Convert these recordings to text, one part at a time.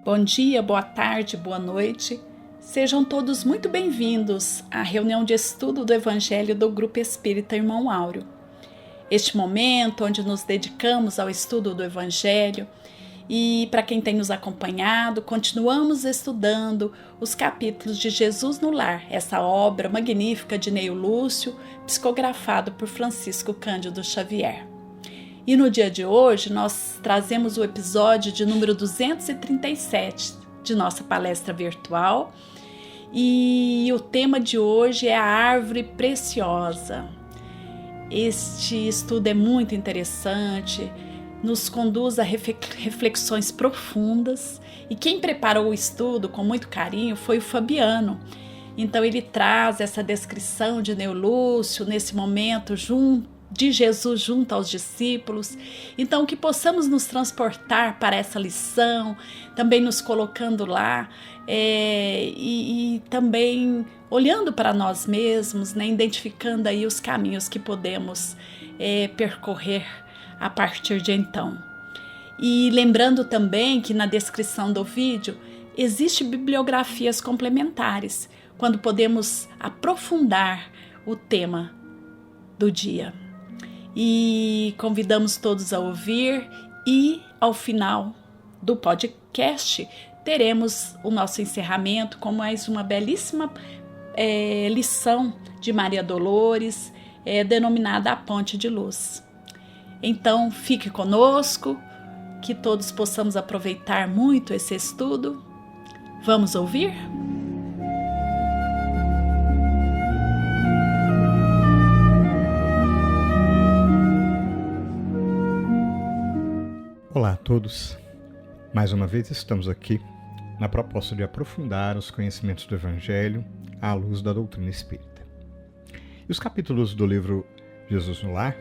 Bom dia, boa tarde, boa noite. Sejam todos muito bem-vindos à reunião de estudo do Evangelho do Grupo Espírita Irmão Áureo. Este momento onde nos dedicamos ao estudo do Evangelho e, para quem tem nos acompanhado, continuamos estudando os capítulos de Jesus no Lar, essa obra magnífica de Neio Lúcio, psicografado por Francisco Cândido Xavier. E no dia de hoje nós trazemos o episódio de número 237 de nossa palestra virtual e o tema de hoje é a árvore preciosa. Este estudo é muito interessante, nos conduz a reflexões profundas e quem preparou o estudo com muito carinho foi o Fabiano. Então ele traz essa descrição de Neio Lúcio nesse momento de Jesus junto aos discípulos, então que possamos nos transportar para essa lição, também nos colocando lá e também olhando para nós mesmos, né, identificando aí os caminhos que podemos percorrer a partir de então. E lembrando também que na descrição do vídeo existem bibliografias complementares, quando podemos aprofundar o tema do dia. E convidamos todos a ouvir e ao final do podcast teremos o nosso encerramento com mais uma belíssima lição de Maria Dolores, denominada A Ponte de Luz. Então fique conosco, que todos possamos aproveitar muito esse estudo. Vamos ouvir? Olá a todos, mais uma vez estamos aqui na proposta de aprofundar os conhecimentos do Evangelho à luz da doutrina espírita. E os capítulos do livro Jesus no Lar,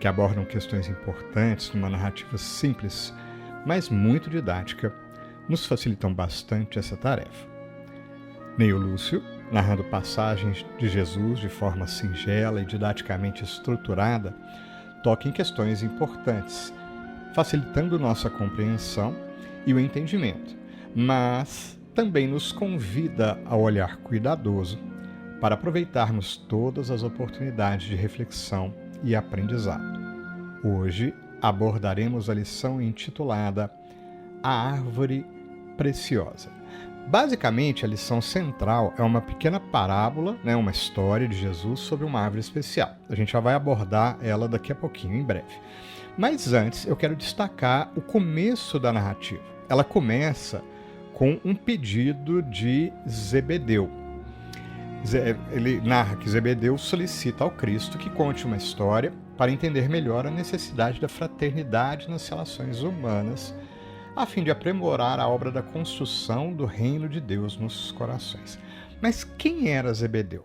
que abordam questões importantes numa narrativa simples, mas muito didática, nos facilitam bastante essa tarefa. Neio Lúcio, narrando passagens de Jesus de forma singela e didaticamente estruturada, toca em questões importantes, facilitando nossa compreensão e o entendimento, mas também nos convida a olhar cuidadoso para aproveitarmos todas as oportunidades de reflexão e aprendizado. Hoje abordaremos a lição intitulada A Árvore Preciosa. Basicamente, a lição central é uma pequena parábola, uma história de Jesus sobre uma árvore especial. A gente já vai abordar ela daqui a pouquinho, em breve. Mas antes, eu quero destacar o começo da narrativa. Ela começa com um pedido de Zebedeu. Ele narra que Zebedeu solicita ao Cristo que conte uma história para entender melhor a necessidade da fraternidade nas relações humanas, a fim de aprimorar a obra da construção do reino de Deus nos corações. Mas quem era Zebedeu?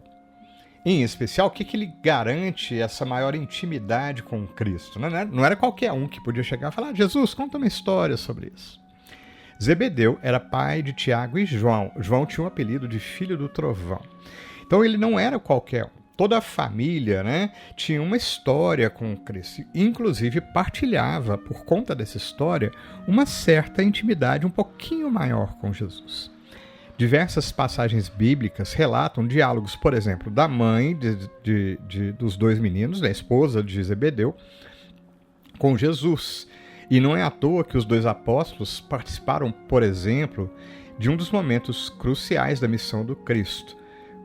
Em especial, o que lhe garante essa maior intimidade com Cristo? Não era qualquer um que podia chegar e falar: Jesus, conta uma história sobre isso. Zebedeu era pai de Tiago e João. João tinha o apelido de Filho do Trovão. Então ele não era qualquer um. Toda a família tinha uma história com Cristo. Inclusive partilhava, por conta dessa história, uma certa intimidade um pouquinho maior com Jesus. Diversas passagens bíblicas relatam diálogos, por exemplo, da mãe dos dois meninos, da esposa de Zebedeu, com Jesus. E não é à toa que os dois apóstolos participaram, por exemplo, de um dos momentos cruciais da missão do Cristo,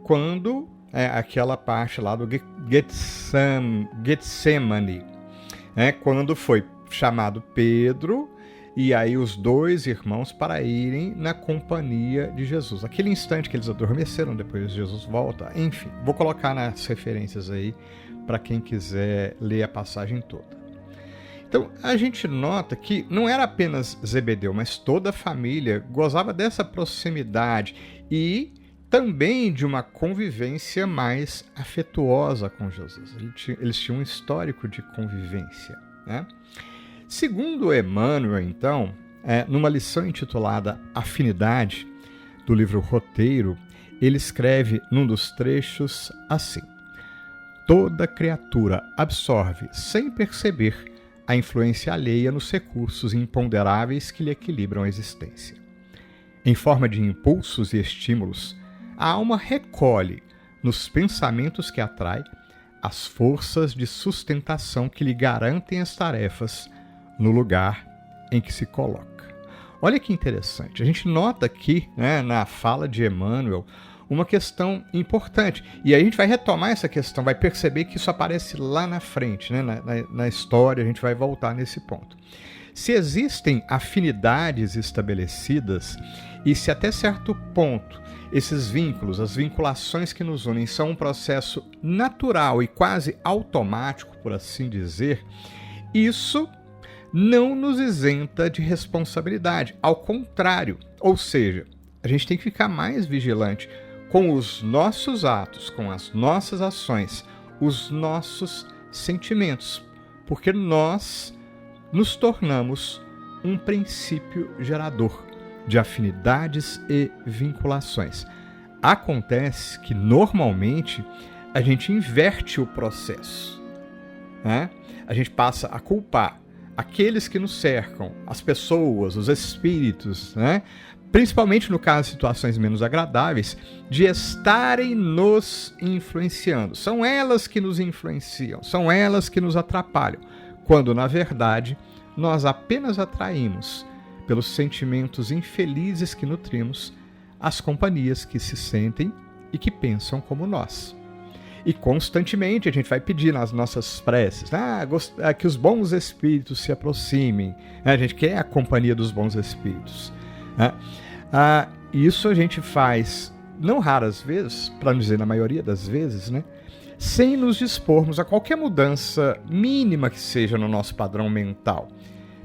quando aquela parte lá do Getsemane, quando foi chamado Pedro e aí os dois irmãos para irem na companhia de Jesus. Aquele instante que eles adormeceram, depois Jesus volta. Enfim, vou colocar nas referências aí para quem quiser ler a passagem toda. Então, a gente nota que não era apenas Zebedeu, mas toda a família gozava dessa proximidade e também de uma convivência mais afetuosa com Jesus. Eles tinham um histórico de convivência, Segundo Emmanuel, então, numa lição intitulada Afinidade, do livro Roteiro, ele escreve num dos trechos assim: toda criatura absorve, sem perceber, a influência alheia nos recursos imponderáveis que lhe equilibram a existência. em forma de impulsos e estímulos, a alma recolhe nos pensamentos que atrai as forças de sustentação que lhe garantem as tarefas no lugar em que se coloca. Olha que interessante. A gente nota aqui, né, na fala de Emmanuel, uma questão importante. E aí a gente vai retomar essa questão, vai perceber que isso aparece lá na frente, né, na história, a gente vai voltar nesse ponto. Se existem afinidades estabelecidas e se até certo ponto esses vínculos, as vinculações que nos unem são um processo natural e quase automático, por assim dizer, isso não nos isenta de responsabilidade. Ao contrário, ou seja, a gente tem que ficar mais vigilante com os nossos atos, com as nossas ações, os nossos sentimentos, porque nós nos tornamos um princípio gerador de afinidades e vinculações. Acontece que, normalmente, a gente inverte o processo, né? A gente passa a culpar aqueles que nos cercam, as pessoas, os espíritos, né? Principalmente no caso de situações menos agradáveis, de estarem nos influenciando. São elas que nos influenciam, são elas que nos atrapalham, quando, na verdade, nós apenas atraímos, pelos sentimentos infelizes que nutrimos, as companhias que se sentem e que pensam como nós. E constantemente a gente vai pedir nas nossas preces que os bons espíritos se aproximem. A gente quer a companhia dos bons espíritos. Isso a gente faz, não raras vezes, para não dizer na maioria das vezes, né, sem nos dispormos a qualquer mudança mínima que seja no nosso padrão mental.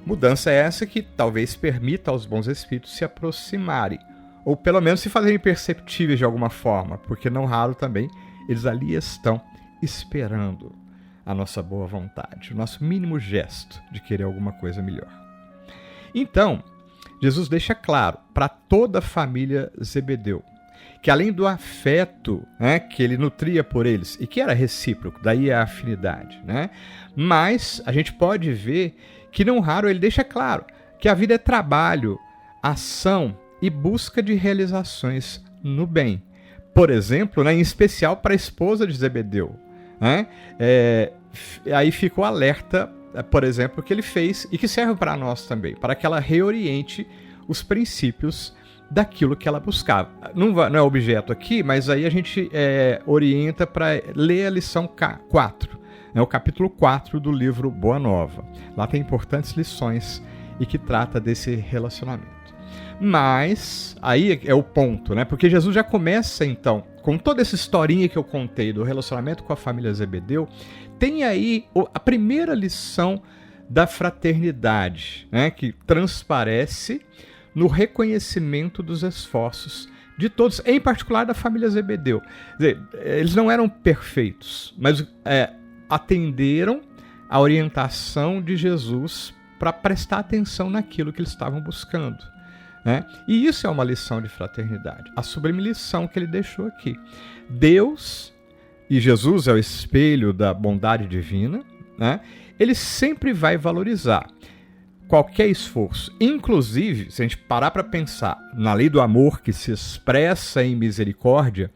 Mudança essa que talvez permita aos bons espíritos se aproximarem, ou pelo menos se fazerem perceptíveis de alguma forma, porque não raro também eles ali estão esperando a nossa boa vontade, o nosso mínimo gesto de querer alguma coisa melhor. Então, Jesus deixa claro para toda a família Zebedeu que, além do afeto, né, que ele nutria por eles, e que era recíproco, daí a afinidade, né, mas a gente pode ver que não raro ele deixa claro que a vida é trabalho, ação e busca de realizações no bem. Por exemplo, né, em especial para a esposa de Zebedeu, né, aí ficou alerta, por exemplo, que ele fez e que serve para nós também, para que ela reoriente os princípios daquilo que ela buscava. Não é objeto aqui, mas aí a gente orienta para ler a lição 4, né, o capítulo 4 do livro Boa Nova. Lá tem importantes lições e que trata desse relacionamento. Mas aí é o ponto, né? Porque Jesus já começa, então, com toda essa historinha que eu contei do relacionamento com a família Zebedeu, tem aí a primeira lição da fraternidade, né? Que transparece no reconhecimento dos esforços de todos, em particular da família Zebedeu. Quer dizer, eles não eram perfeitos, mas atenderam a orientação de Jesus para prestar atenção naquilo que eles estavam buscando, né? E isso é uma lição de fraternidade, a sublime lição que ele deixou aqui. Deus, e Jesus é o espelho da bondade divina, né? Ele sempre vai valorizar qualquer esforço. Inclusive, se a gente parar para pensar na lei do amor que se expressa em misericórdia,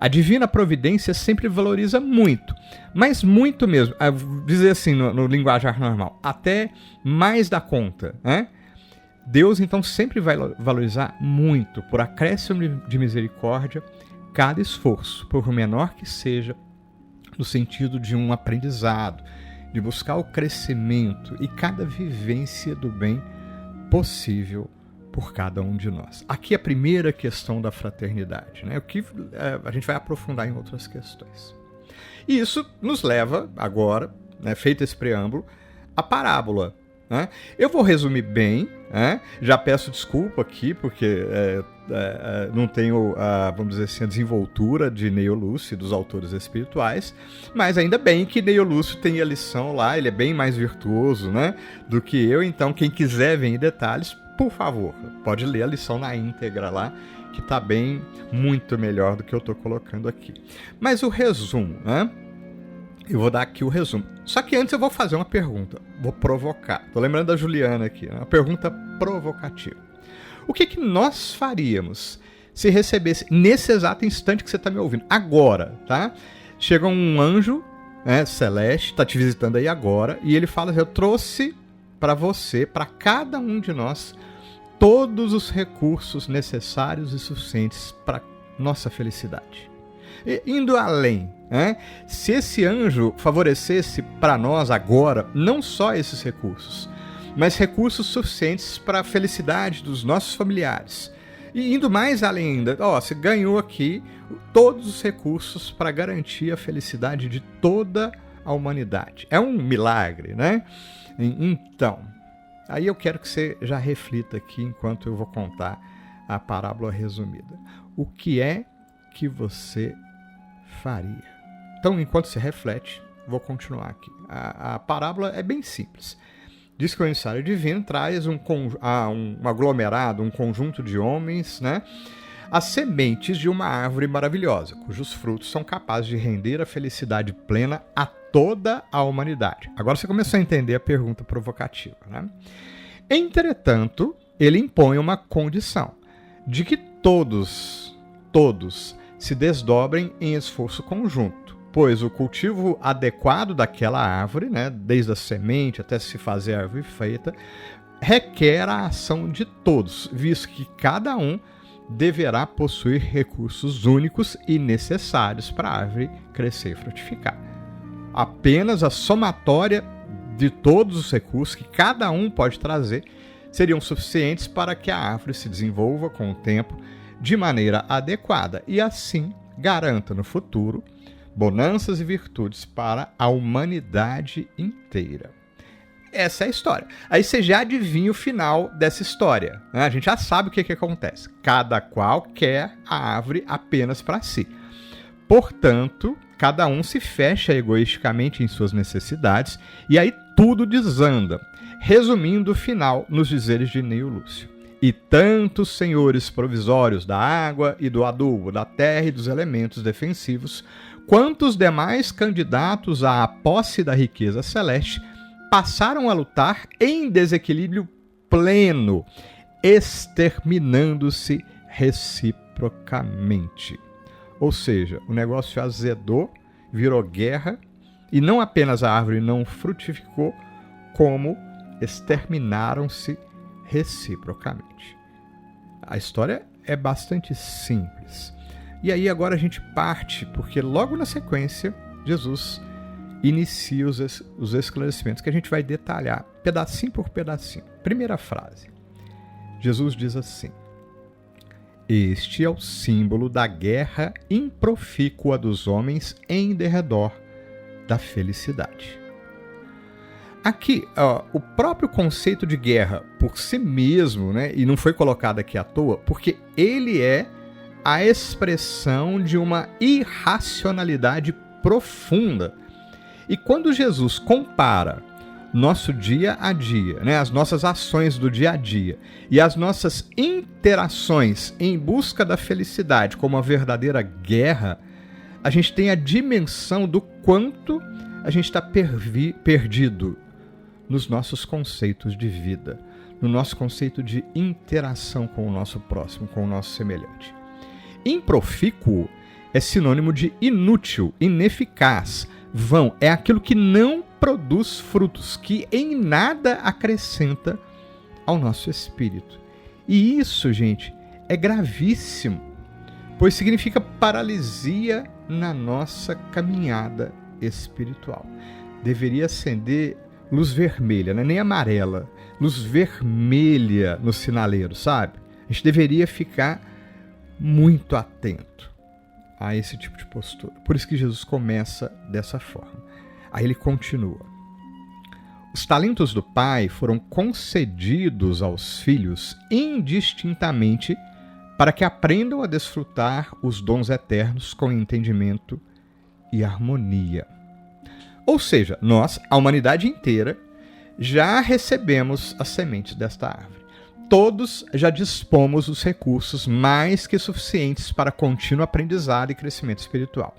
a divina providência sempre valoriza muito, mas muito mesmo, dizer assim no linguajar normal, até mais da conta, né? Deus então sempre vai valorizar muito, por acréscimo de misericórdia, cada esforço, por menor que seja, no sentido de um aprendizado, de buscar o crescimento e cada vivência do bem possível por cada um de nós. Aqui é a primeira questão da fraternidade, né? O que a gente vai aprofundar em outras questões. E isso nos leva agora, né, feito esse preâmbulo, à parábola, né? Eu vou resumir bem, né? Já peço desculpa aqui, porque não tenho, vamos dizer assim, a desenvoltura de Neio Lúcio e dos autores espirituais, mas ainda bem que Neio Lúcio tem a lição lá, ele é bem mais virtuoso, né, do que eu, então quem quiser ver em detalhes, por favor, pode ler a lição na íntegra lá, que está bem, muito melhor do que eu estou colocando aqui. Mas o resumo, né? Eu vou dar aqui o resumo. Só que antes eu vou fazer uma pergunta. Vou provocar. Estou lembrando da Juliana aqui, né? Uma pergunta provocativa. O que nós faríamos se recebesse nesse exato instante que você está me ouvindo? Agora, tá? Chega um anjo, né, celeste, está te visitando aí agora, e ele fala: eu trouxe para você, para cada um de nós, todos os recursos necessários e suficientes para nossa felicidade. E, indo além, né, se esse anjo favorecesse para nós agora não só esses recursos, mas recursos suficientes para a felicidade dos nossos familiares. E indo mais além ainda, você ganhou aqui todos os recursos para garantir a felicidade de toda a humanidade. É um milagre, né? Então, aí eu quero que você já reflita aqui enquanto eu vou contar a parábola resumida. O que é que você faria? Então, enquanto você reflete, vou continuar aqui. A parábola é bem simples. Diz que o emissário divino traz um aglomerado, um conjunto de homens, né, as sementes de uma árvore maravilhosa, cujos frutos são capazes de render a felicidade plena a toda a humanidade. Agora você começou a entender a pergunta provocativa, né? Entretanto, ele impõe uma condição, de que todos se desdobrem em esforço conjunto, pois o cultivo adequado daquela árvore, né, desde a semente até se fazer a árvore feita, requer a ação de todos, visto que cada um deverá possuir recursos únicos e necessários para a árvore crescer e frutificar. Apenas a somatória de todos os recursos que cada um pode trazer seriam suficientes para que a árvore se desenvolva com o tempo de maneira adequada e assim garanta no futuro bonanças e virtudes para a humanidade inteira. Essa é a história. Aí você já adivinha o final dessa história, né? A gente já sabe o que acontece. Cada qual quer a árvore apenas para si. Portanto, cada um se fecha egoisticamente em suas necessidades e aí tudo desanda. Resumindo o final nos dizeres de Neio Lúcio. E tantos senhores provisórios da água e do adubo, da terra e dos elementos defensivos, quanto os demais candidatos à posse da riqueza celeste, passaram a lutar em desequilíbrio pleno, exterminando-se reciprocamente. Ou seja, o negócio azedou, virou guerra, e não apenas a árvore não frutificou, como exterminaram-se reciprocamente. A história é bastante simples. E aí agora a gente parte, porque logo na sequência, Jesus inicia os esclarecimentos que a gente vai detalhar, pedacinho por pedacinho. Primeira frase. Jesus diz assim: este é o símbolo da guerra improfícua dos homens em derredor da felicidade. Aqui, o próprio conceito de guerra por si mesmo, né, e não foi colocado aqui à toa, porque ele é a expressão de uma irracionalidade profunda. E quando Jesus compara nosso dia a dia, né, as nossas ações do dia a dia e as nossas interações em busca da felicidade como uma verdadeira guerra, a gente tem a dimensão do quanto a gente está perdido nos nossos conceitos de vida, no nosso conceito de interação com o nosso próximo, com o nosso semelhante. Improfícuo é sinônimo de inútil, ineficaz, vão. É aquilo que não produz frutos, que em nada acrescenta ao nosso espírito. E isso, gente, é gravíssimo, pois significa paralisia na nossa caminhada espiritual. Deveria acender luz vermelha, não é nem amarela, luz vermelha no sinaleiro, sabe? A gente deveria ficar muito atento a esse tipo de postura. Por isso que Jesus começa dessa forma. Aí ele continua. Os talentos do Pai foram concedidos aos filhos indistintamente para que aprendam a desfrutar os dons eternos com entendimento e harmonia. Ou seja, nós, a humanidade inteira, já recebemos as sementes desta árvore. Todos já dispomos dos recursos mais que suficientes para contínuo aprendizado e crescimento espiritual.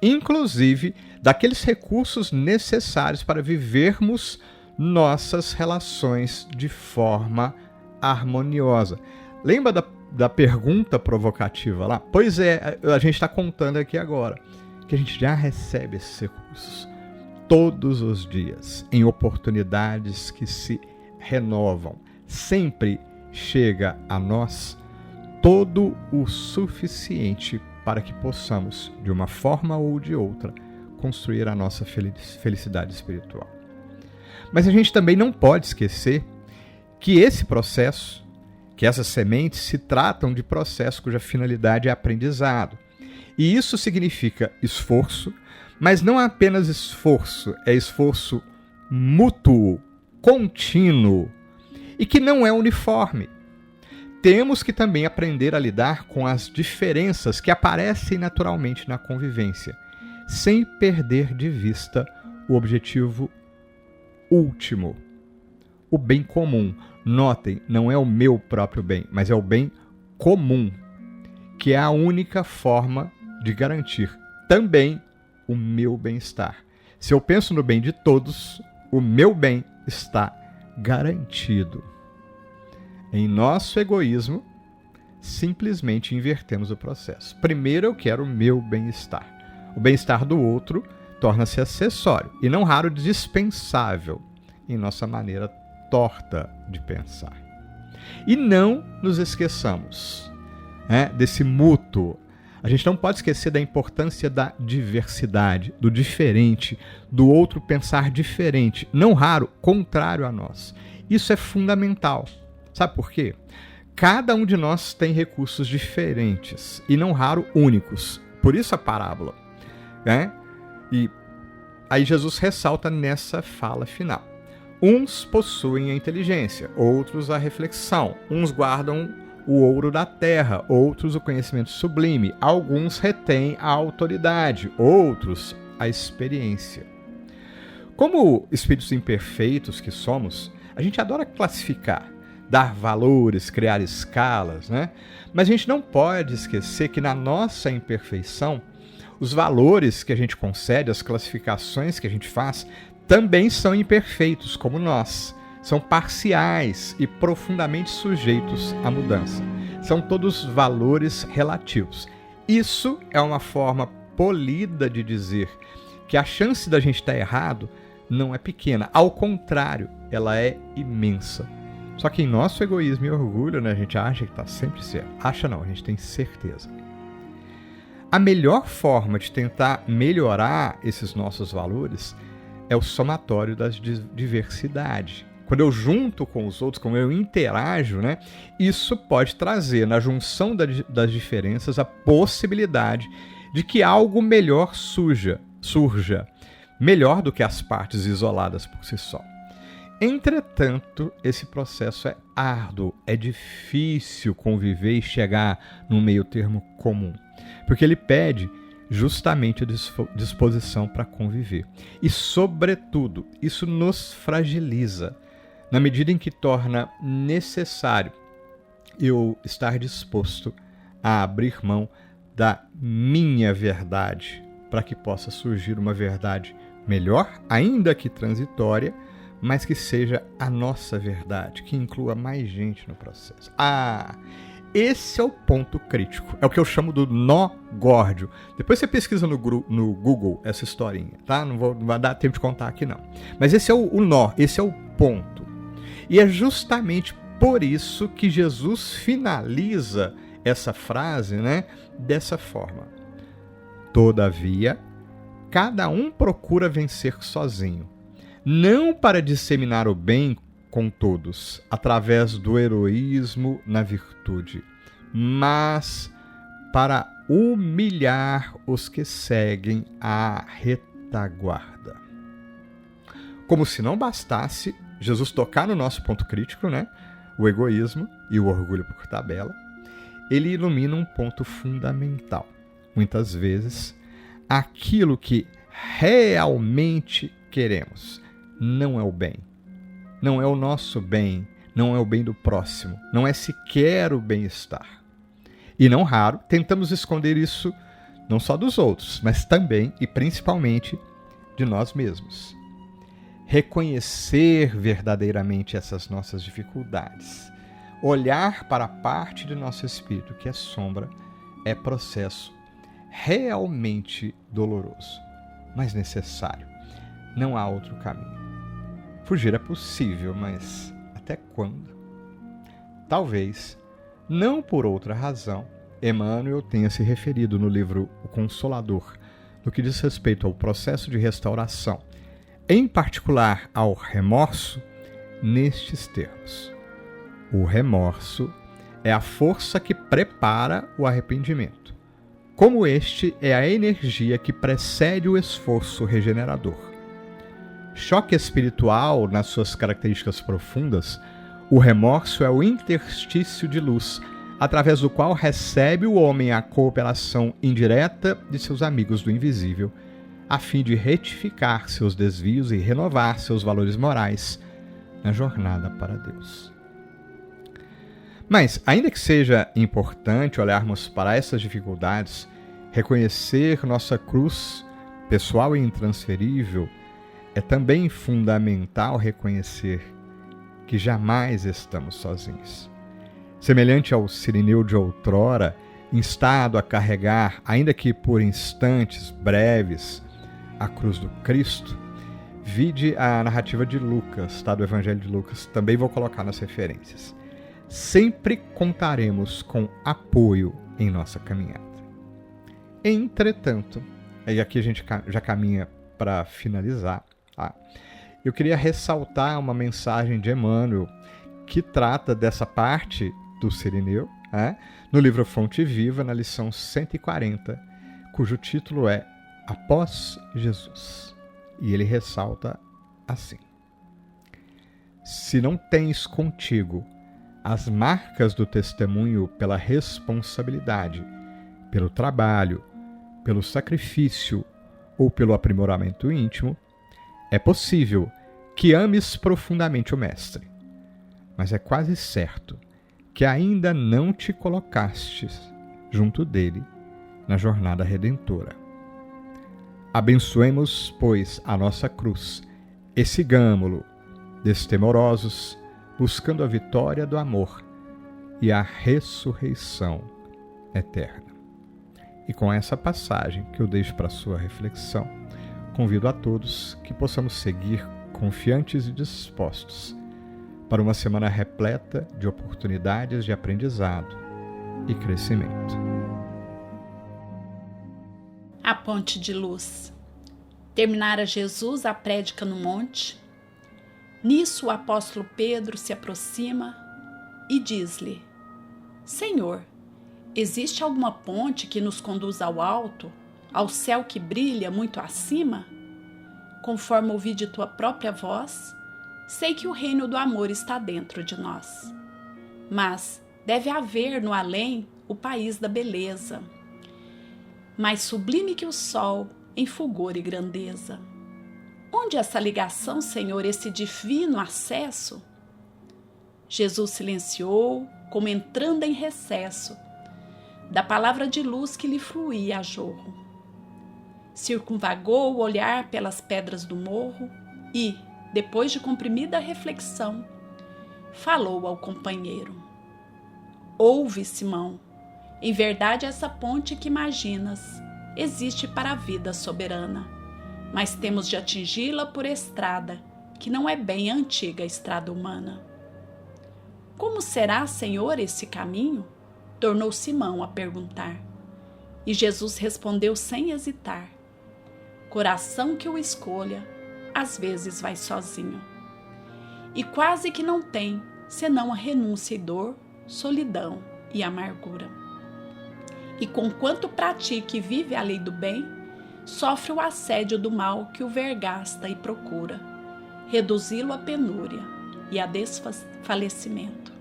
Inclusive, daqueles recursos necessários para vivermos nossas relações de forma harmoniosa. Lembra da pergunta provocativa lá? Pois é, a gente está contando aqui agora que a gente já recebe esses recursos todos os dias, em oportunidades que se renovam. Sempre chega a nós todo o suficiente para que possamos, de uma forma ou de outra, construir a nossa felicidade espiritual. Mas a gente também não pode esquecer que esse processo, que essas sementes se tratam de processo cuja finalidade é aprendizado. E isso significa esforço, mas não apenas esforço, é esforço mútuo, contínuo, e que não é uniforme. Temos que também aprender a lidar com as diferenças que aparecem naturalmente na convivência, sem perder de vista o objetivo último, o bem comum. Notem, não é o meu próprio bem, mas é o bem comum, que é a única forma de garantir também o meu bem-estar. Se eu penso no bem de todos, o meu bem está garantido. Em nosso egoísmo, simplesmente invertemos o processo. Primeiro eu quero o meu bem-estar. O bem-estar do outro torna-se acessório e não raro dispensável em nossa maneira torta de pensar. E não nos esqueçamos desse mútuo. A gente não pode esquecer da importância da diversidade, do diferente, do outro pensar diferente, não raro, contrário a nós. Isso é fundamental. Sabe por quê? Cada um de nós tem recursos diferentes e não raro únicos. Por isso a parábola. E aí Jesus ressalta nessa fala final. Uns possuem a inteligência, outros a reflexão. Uns guardam o ouro da terra, outros o conhecimento sublime. Alguns retêm a autoridade, outros a experiência. Como espíritos imperfeitos que somos, a gente adora classificar, dar valores, criar escalas, né? Mas a gente não pode esquecer que na nossa imperfeição, os valores que a gente concede, as classificações que a gente faz, também são imperfeitos, como nós. São parciais e profundamente sujeitos à mudança. São todos valores relativos. Isso é uma forma polida de dizer que a chance da gente estar errado não é pequena. Ao contrário, ela é imensa. Só que em nosso egoísmo e orgulho, a gente acha que está sempre certo. Acha não, a gente tem certeza. A melhor forma de tentar melhorar esses nossos valores é o somatório da diversidade. Quando eu junto com os outros, quando eu interajo, isso pode trazer na junção das diferenças a possibilidade de que algo melhor surja, melhor do que as partes isoladas por si só. Entretanto, esse processo é árduo, é difícil conviver e chegar num meio termo comum, porque ele pede justamente a disposição para conviver. E, sobretudo, isso nos fragiliza, na medida em que torna necessário eu estar disposto a abrir mão da minha verdade, para que possa surgir uma verdade melhor, ainda que transitória, mas que seja a nossa verdade, que inclua mais gente no processo. Esse é o ponto crítico. É o que eu chamo do nó górdio. Depois você pesquisa no Google essa historinha, tá? Não vai dar tempo de contar aqui, não. Mas esse é o nó, esse é o ponto. E é justamente por isso que Jesus finaliza essa frase, dessa forma. Todavia, cada um procura vencer sozinho, não para disseminar o bem com todos, através do heroísmo na virtude, mas para humilhar os que seguem a retaguarda. Como se não bastasse Jesus tocar no nosso ponto crítico, o egoísmo e o orgulho por tabela, ele ilumina um ponto fundamental. Muitas vezes, aquilo que realmente queremos não é o bem. Não é o nosso bem, não é o bem do próximo, não é sequer o bem-estar. E não raro, tentamos esconder isso não só dos outros, mas também e principalmente de nós mesmos. Reconhecer verdadeiramente essas nossas dificuldades, olhar para a parte de nosso espírito que é sombra é processo realmente doloroso, mas necessário. Não há outro caminho. Fugir é possível, mas até quando? Talvez, não por outra razão, Emmanuel tenha se referido no livro O Consolador, no que diz respeito ao processo de restauração, em particular ao remorso, nestes termos. O remorso é a força que prepara o arrependimento, como este é a energia que precede o esforço regenerador. Choque espiritual nas suas características profundas, o remorso é o interstício de luz, através do qual recebe o homem a cooperação indireta de seus amigos do invisível, a fim de retificar seus desvios e renovar seus valores morais na jornada para Deus. Mas, ainda que seja importante olharmos para essas dificuldades, reconhecer nossa cruz pessoal e intransferível, é também fundamental reconhecer que jamais estamos sozinhos. Semelhante ao sirineu de outrora, instado a carregar, ainda que por instantes breves, a cruz do Cristo, vide a narrativa de Lucas, do Evangelho de Lucas, também vou colocar nas referências. Sempre contaremos com apoio em nossa caminhada. Entretanto, e aqui a gente já caminha para finalizar, eu queria ressaltar uma mensagem de Emmanuel que trata dessa parte do sirineu, no livro Fonte Viva, na lição 140, cujo título é Após Jesus. E ele ressalta assim: se não tens contigo as marcas do testemunho pela responsabilidade, pelo trabalho, pelo sacrifício ou pelo aprimoramento íntimo, é possível que ames profundamente o Mestre, mas é quase certo que ainda não te colocastes junto dele na jornada redentora. Abençoemos, pois, a nossa cruz e sigamo-lo, destemorosos, buscando a vitória do amor e a ressurreição eterna. E com essa passagem que eu deixo para sua reflexão, convido a todos que possamos seguir confiantes e dispostos para uma semana repleta de oportunidades de aprendizado e crescimento. A ponte de luz. Terminara Jesus a prédica no monte. Nisso o apóstolo Pedro se aproxima e diz-lhe: Senhor, existe alguma ponte que nos conduz ao alto, ao céu que brilha muito acima? Conforme ouvi de tua própria voz, sei que o reino do amor está dentro de nós. Mas deve haver no além o país da beleza, mais sublime que o sol em fulgor e grandeza. Onde essa ligação, Senhor, esse divino acesso? Jesus silenciou, como entrando em recesso da palavra de luz que lhe fluía a jorro. Circunvagou o olhar pelas pedras do morro e, depois de comprimida reflexão, falou ao companheiro: Ouve, Simão, em verdade essa ponte que imaginas existe para a vida soberana, mas temos de atingi-la por estrada, que não é bem a antiga estrada humana. Como será, Senhor, esse caminho? Tornou Simão a perguntar. E Jesus respondeu sem hesitar: Coração que o escolha, às vezes vai sozinho. E quase que não tem, senão a renúncia e dor, solidão e amargura. E conquanto pratique e vive a lei do bem, sofre o assédio do mal que o vergasta e procura, reduzi-lo à penúria e a desfalecimento.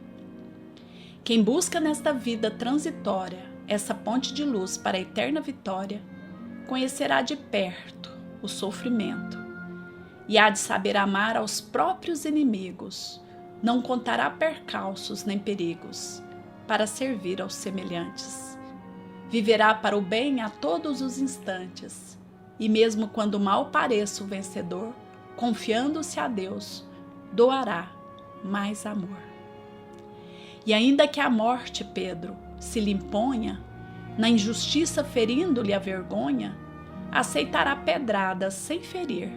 Quem busca nesta vida transitória essa ponte de luz para a eterna vitória, conhecerá de perto o sofrimento e há de saber amar aos próprios inimigos, não contará percalços nem perigos para servir aos semelhantes. Viverá para o bem a todos os instantes, e mesmo quando mal pareça o vencedor, confiando-se a Deus, doará mais amor. E ainda que a morte, Pedro, se lhe imponha, na injustiça ferindo-lhe a vergonha, aceitará pedradas sem ferir,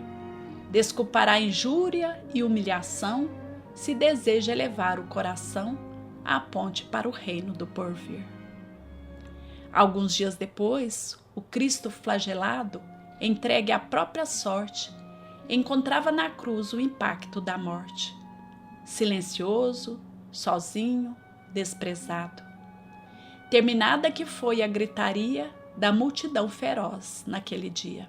desculpará injúria e humilhação, se deseja elevar o coração à ponte para o reino do porvir. Alguns dias depois, o Cristo flagelado, entregue à própria sorte, encontrava na cruz o impacto da morte, silencioso, sozinho, desprezado. Terminada que foi a gritaria da multidão feroz naquele dia.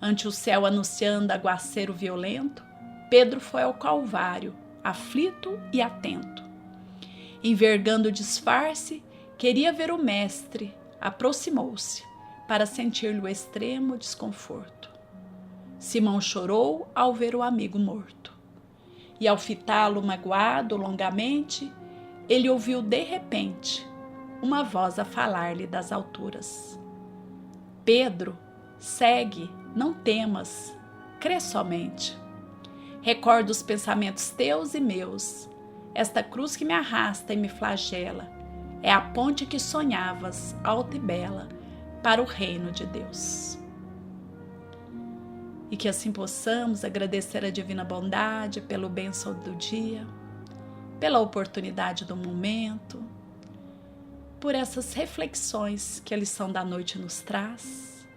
Ante o céu anunciando aguaceiro violento, Pedro foi ao Calvário, aflito e atento. Envergando o disfarce, queria ver o Mestre, aproximou-se para sentir-lhe o extremo desconforto. Simão chorou ao ver o amigo morto. E ao fitá-lo magoado longamente, ele ouviu de repente uma voz a falar-lhe das alturas. Pedro, segue, não temas, crê somente. Recorda os pensamentos teus e meus. Esta cruz que me arrasta e me flagela é a ponte que sonhavas, alta e bela, para o reino de Deus. E que assim possamos agradecer a divina bondade pelo bênção do dia, pela oportunidade do momento, por essas reflexões que a lição da noite nos traz,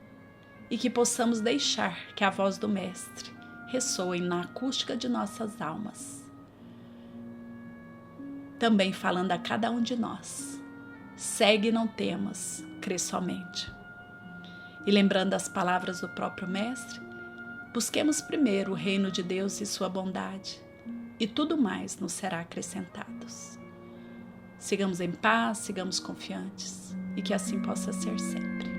e que possamos deixar que a voz do Mestre ressoe na acústica de nossas almas, também falando a cada um de nós: segue e não temas, crê somente. E lembrando as palavras do próprio Mestre, busquemos primeiro o reino de Deus e sua bondade, e tudo mais nos será acrescentado. Sigamos em paz, sigamos confiantes, e que assim possa ser sempre.